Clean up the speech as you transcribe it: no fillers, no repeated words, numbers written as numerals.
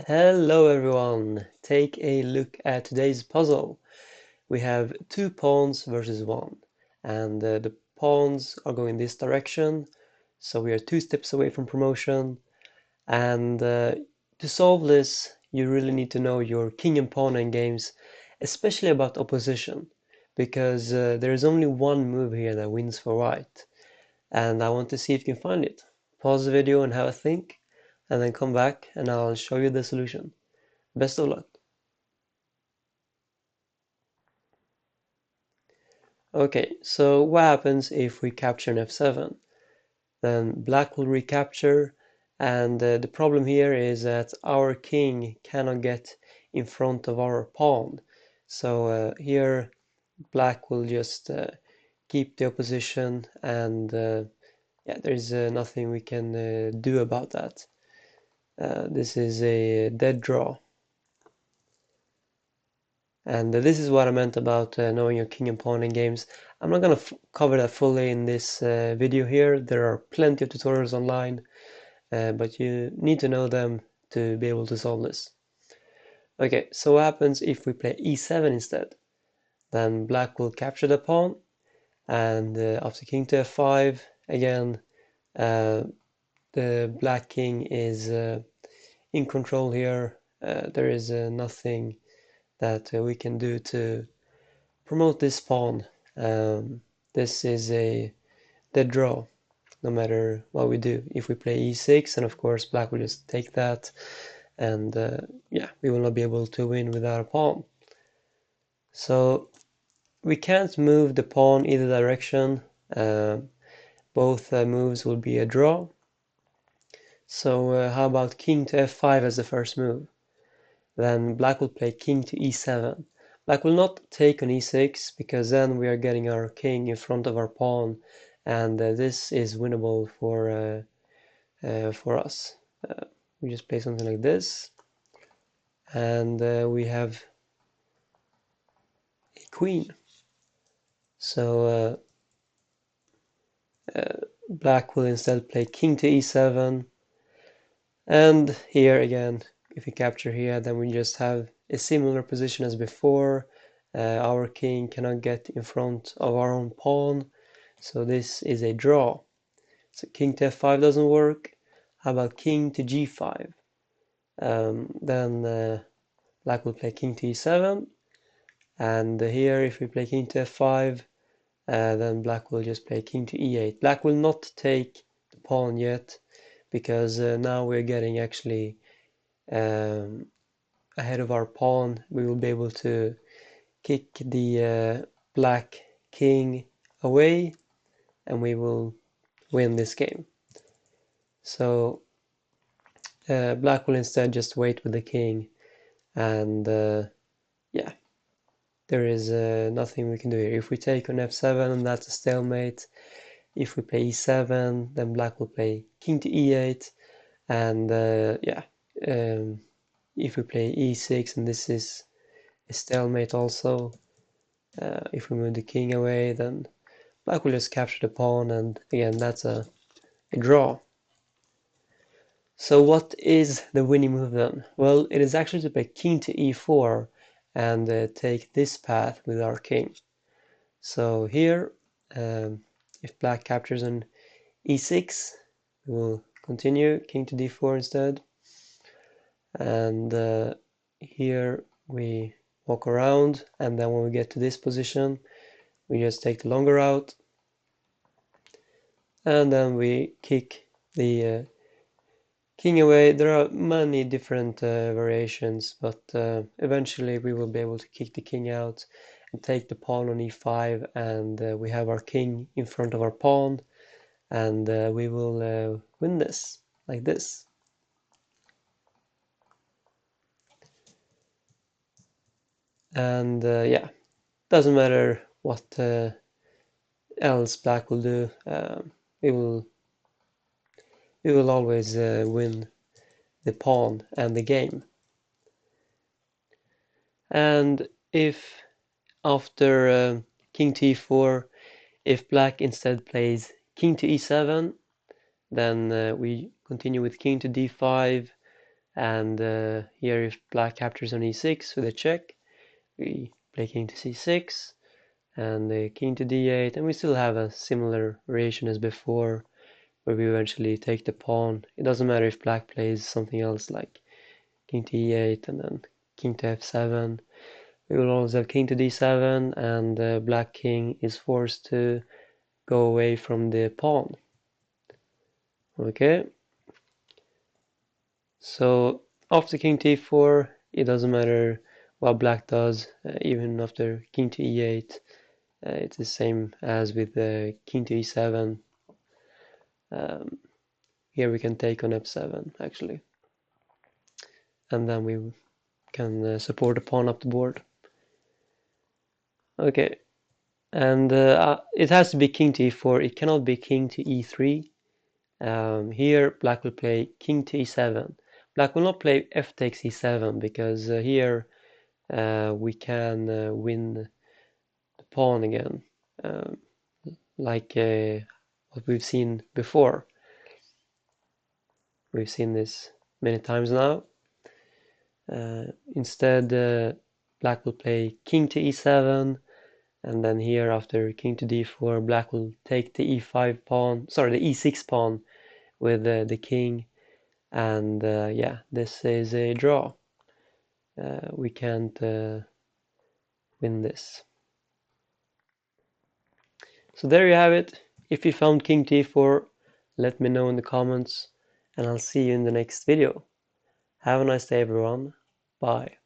Hello everyone! Take a look at today's puzzle. We have two pawns versus one, and the pawns are going this direction, so we are 2 steps away from promotion. And to solve this, you really need to know your king and pawn endgames, especially about opposition, because there is only one move here that wins for white, and I want to see if you can find it. Pause the video and have a think, and then come back and I'll show you the solution. Best of luck. Okay, so what happens if we capture an f7? Then black will recapture, and the problem here is that our king cannot get in front of our pawn. So here black will just keep the opposition, and yeah, there's nothing we can do about that. This is a dead draw. And this is what I meant about knowing your king and pawn in games. I'm not going to cover that fully in this video here. There are plenty of tutorials online, but you need to know them to be able to solve this. Okay, so what happens if we play e7 instead? Then black will capture the pawn, and after king to f5, again, the black king is in control here. There is nothing that we can do to promote this pawn. This is a dead draw, no matter what we do. If we play e6, and of course black will just take that, and yeah, we will not be able to win without a pawn. So we can't move the pawn either direction. Both moves will be a draw. So how about king to f5 as the first move? Then black will play king to e7. Black will not take on e6 because then we are getting our king in front of our pawn, and this is winnable for us. We just play something like this, and we have a queen. So black will instead play king to e7, and here again, if we capture here, then we just have a similar position as before. Our king cannot get in front of our own pawn, so this is a draw. So king to f5 doesn't work. How about king to g5? Then black will play king to e7, and here if we play king to f5, then black will just play king to e8. Black will not take the pawn yet, because now we're getting actually ahead of our pawn. We will be able to kick the black king away, and we will win this game. So black will instead just wait with the king, and yeah, there is nothing we can do here. If we take on f7, that's a stalemate. If we play e7, then black will play king to e8, and yeah, if we play e6, and this is a stalemate also. If we move the king away, then black will just capture the pawn, and again, that's a draw. So what is the winning move then? Well, it is actually to play king to e4 and take this path with our king. So here, if black captures on e6, we will continue king to d4 instead. And here we walk around, and then when we get to this position, we just take the longer route, and then we kick the king away. There are many different variations, but eventually we will be able to kick the king out and take the pawn on e5, and we have our king in front of our pawn, and we will win this like this. And yeah, doesn't matter what else black will do. We will always win the pawn and the game. And if after king to e4, if black instead plays king to e7, then we continue with king to d5, And here if black captures on e6 with a check, we play king to c6 and king to d8, and we still have a similar variation as before, where we eventually take the pawn. It doesn't matter if black plays something else like king to e8 and then king to f7. We will always have king to d7, and the black king is forced to go away from the pawn. Okay, so after king to e4, it doesn't matter what black does, even after king to e8, it's the same as with the king to e7. Here we can take on f7 actually, and then we can support the pawn up the board. Okay, and it has to be king to e4, it cannot be king to e3. Here black will play king to e7. Black will not play f takes e7 because here we can win the pawn again, like what we've seen before. We've seen this many times now. Instead, black will play king to e7, and then here after king to d4, black will take the e5 pawn, sorry, the e6 pawn with the king, and yeah, this is a draw. We can't win this. So there you have it. If you found king to e4, let me know in the comments, and I'll see you in the next video. Have a nice day everyone. Bye.